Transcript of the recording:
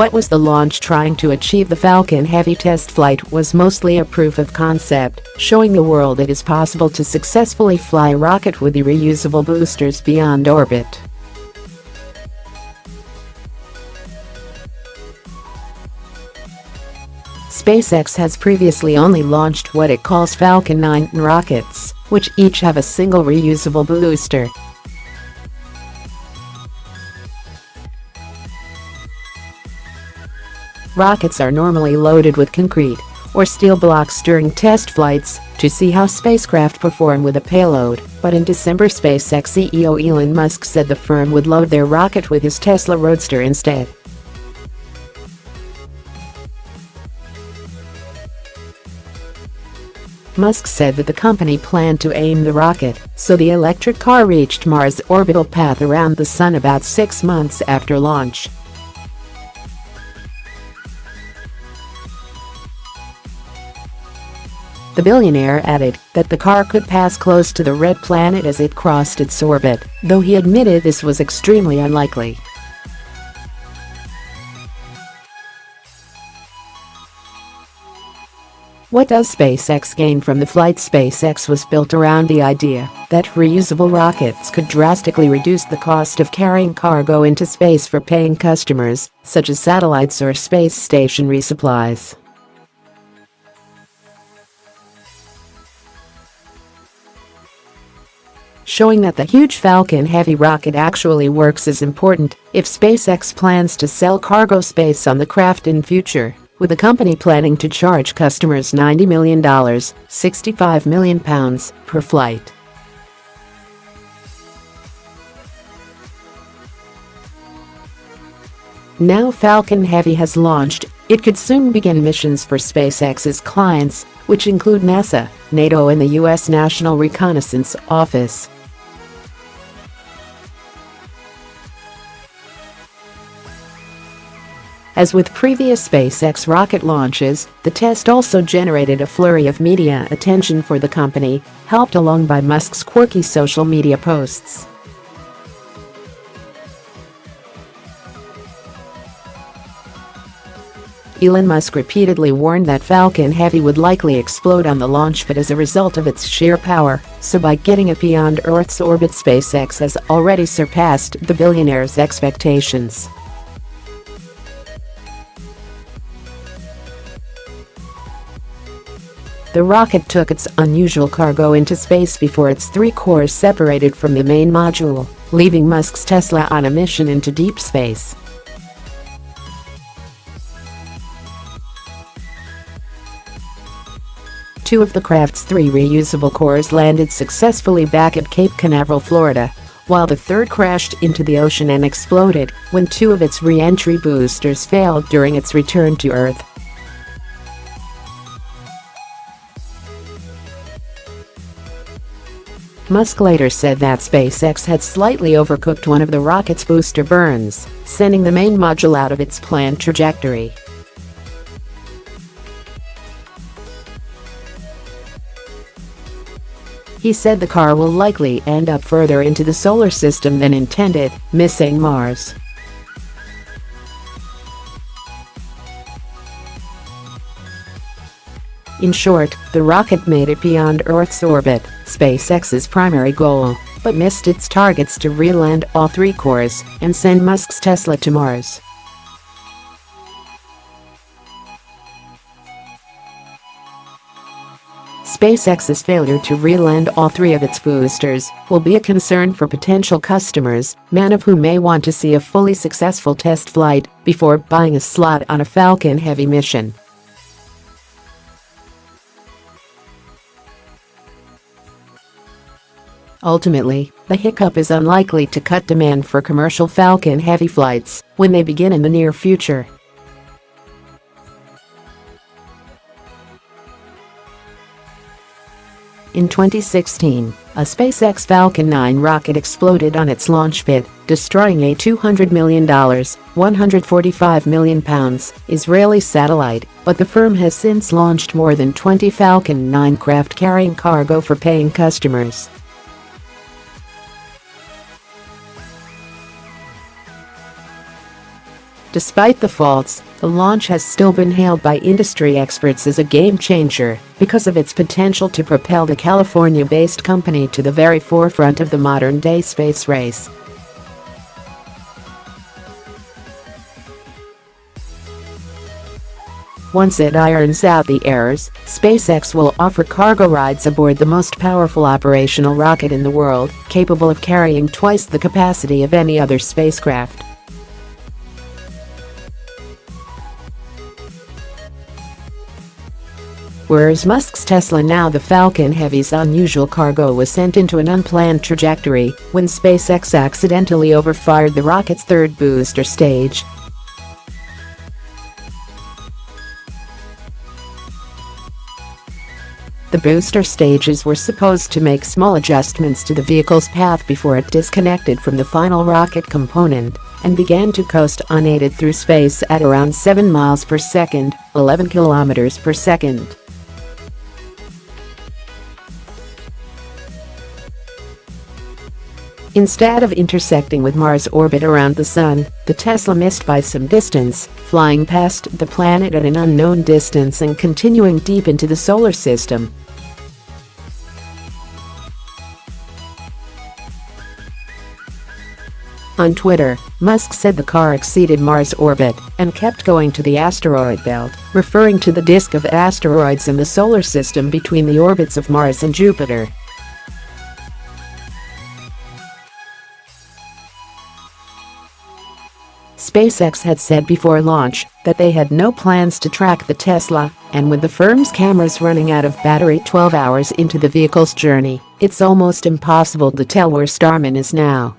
What was the launch trying to achieve? The Falcon Heavy test flight was mostly a proof of concept, showing the world it is possible to successfully fly a rocket with the reusable boosters beyond orbit. SpaceX has previously only launched what it calls Falcon 9 rockets, which each have a single reusable booster. Rockets are normally loaded with concrete or steel blocks during test flights to see how spacecraft perform with a payload, but in December SpaceX CEO Elon Musk said the firm would load their rocket with his Tesla Roadster instead. Musk said that the company planned to aim the rocket so the electric car reached Mars' orbital path around the Sun about 6 months after launch. The billionaire added that the car could pass close to the red planet as it crossed its orbit, though he admitted this was extremely unlikely. What does SpaceX gain from the flight? SpaceX was built around the idea that reusable rockets could drastically reduce the cost of carrying cargo into space for paying customers, such as satellites or space station resupplies. Showing that the huge Falcon Heavy rocket actually works is important if SpaceX plans to sell cargo space on the craft in future, with the company planning to charge customers $90 million (£65 million) per flight. Now Falcon Heavy has launched, it could soon begin missions for SpaceX's clients, which include NASA, Nato and the US National Reconnaissance Office. As with previous SpaceX rocket launches, the test also generated a flurry of media attention for the company, helped along by Musk's quirky social media posts. Elon Musk repeatedly warned that Falcon Heavy would likely explode on the launch pad as a result of its sheer power, so by getting it beyond Earth's orbit, SpaceX has already surpassed the billionaire's expectations. The rocket took its unusual cargo into space before its 3 cores separated from the main module, leaving Musk's Tesla on a mission into deep space. Two of the craft's 3 reusable cores landed successfully back at Cape Canaveral, Florida, while the third crashed into the ocean and exploded when 2 of its re-entry boosters failed during its return to Earth. Musk later said that SpaceX had slightly overcooked one of the rocket's booster burns, sending the main module out of its planned trajectory. He said the car will likely end up further into the solar system than intended, missing Mars. In short, the rocket made it beyond Earth's orbit, SpaceX's primary goal, but missed its targets to re-land all 3 cores and send Musk's Tesla to Mars. SpaceX's failure to re-land all 3 of its boosters will be a concern for potential customers, many of whom may want to see a fully successful test flight before buying a slot on a Falcon Heavy mission. Ultimately, the hiccup is unlikely to cut demand for commercial Falcon Heavy flights when they begin in the near future. In 2016, a SpaceX Falcon 9 rocket exploded on its launch pad, destroying a $200 million (£145 million) Israeli satellite, but the firm has since launched more than 20 Falcon 9 craft carrying cargo for paying customers. Despite the faults, the launch has still been hailed by industry experts as a game-changer because of its potential to propel the California-based company to the very forefront of the modern-day space race. Once it irons out the errors, SpaceX will offer cargo rides aboard the most powerful operational rocket in the world, capable of carrying twice the capacity of any other spacecraft. Whereas Musk's Tesla Now, the Falcon Heavy's unusual cargo was sent into an unplanned trajectory when SpaceX accidentally overfired the rocket's third booster stage. The booster stages were supposed to make small adjustments to the vehicle's path before it disconnected from the final rocket component and began to coast unaided through space at around 7 miles per second, 11 kilometers per second. Instead of intersecting with Mars' orbit around the Sun, the Tesla missed by some distance, flying past the planet at an unknown distance and continuing deep into the solar system. On Twitter, Musk said the car exceeded Mars' orbit and kept going to the asteroid belt, referring to the disk of asteroids in the solar system between the orbits of Mars and Jupiter. SpaceX had said before launch that they had no plans to track the Tesla, and with the firm's cameras running out of battery 12 hours into the vehicle's journey, it's almost impossible to tell where Starman is now.